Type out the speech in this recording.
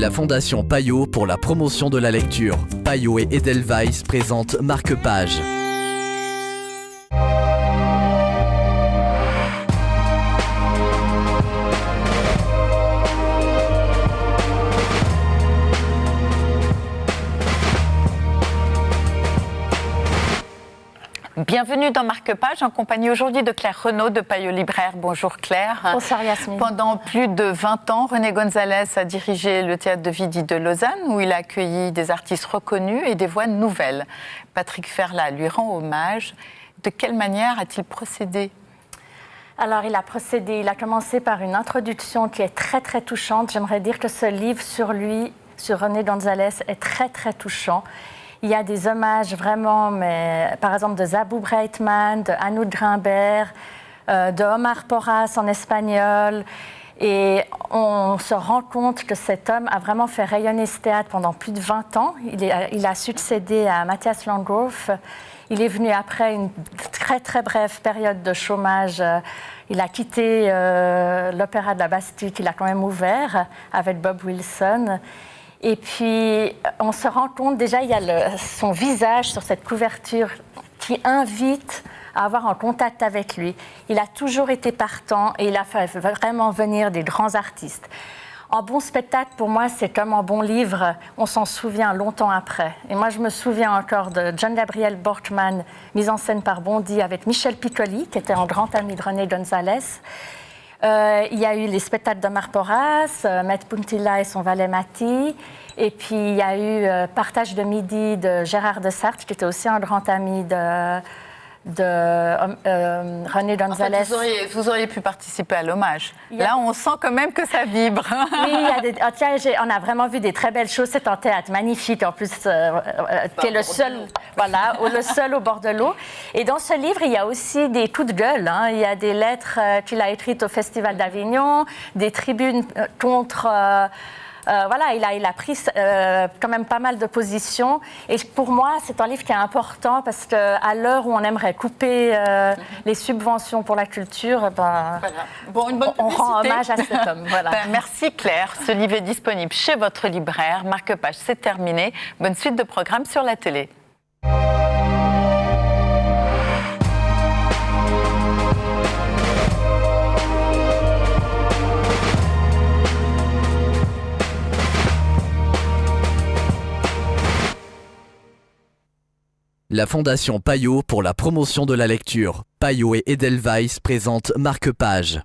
La Fondation Payot pour la promotion de la lecture. Payot et Edelweiss présentent Marque-Page. Bienvenue dans Marque-Page, en compagnie aujourd'hui de Claire Renaud de Payot Libraire. Bonjour Claire. Bonsoir Yasmine. Pendant plus de 20 ans, René Gonzalez a dirigé le théâtre de Vidi de Lausanne, où il a accueilli des artistes reconnus et des voix nouvelles. Patrick Ferlat lui rend hommage. De quelle manière a-t-il procédé ? Alors il a commencé par une introduction qui est très très touchante. J'aimerais dire que ce livre sur lui, sur René Gonzalez, est très très touchant. Il y a des hommages vraiment, mais, par exemple de Zabou Breitman, de Anoud Grimbert, de Omar Porras en espagnol. Et on se rend compte que cet homme a vraiment fait rayonner ce théâtre pendant plus de 20 ans. Il a succédé à Matthias Landgraf. Il est venu après une très très brève période de chômage. Il a quitté l'Opéra de la Bastille qu'il a quand même ouvert avec Bob Wilson. Et puis, on se rend compte, déjà, il y a son visage sur cette couverture qui invite à avoir un contact avec lui. Il a toujours été partant et il a fait vraiment venir des grands artistes. Un bon spectacle, pour moi, c'est comme un bon livre. On s'en souvient longtemps après. Et moi, je me souviens encore de John Gabriel Borkman, mise en scène par Bondy, avec Michel Piccoli, qui était un grand ami de René Gonzalez. Il y a eu les spectacles d'Omar Porras, Maître Puntilla et son valet Mati. Et puis, il y a eu Partage de midi de Gérard de Sarthe, qui était aussi un grand ami de René Gonzalez. En fait, vous auriez pu participer à l'hommage. Là, on sent quand même que ça vibre. Oui, on a vraiment vu des très belles choses. C'est un théâtre magnifique, en plus, qui est le seul, le seul au bord de l'eau. Et dans ce livre, il y a aussi des coups de gueule. Il y a des lettres qu'il a écrites au Festival d'Avignon, des tribunes contre... il a pris quand même pas mal de positions. Et pour moi, c'est un livre qui est important parce qu'à l'heure où on aimerait couper les subventions pour la culture, on rend hommage à cet homme. Voilà. Merci Claire. Ce livre est disponible chez votre libraire. Marque-Page, c'est terminé. Bonne suite de programmes sur la télé. La Fondation Payot pour la promotion de la lecture. Payot et Edelweiss présentent Marque-Page.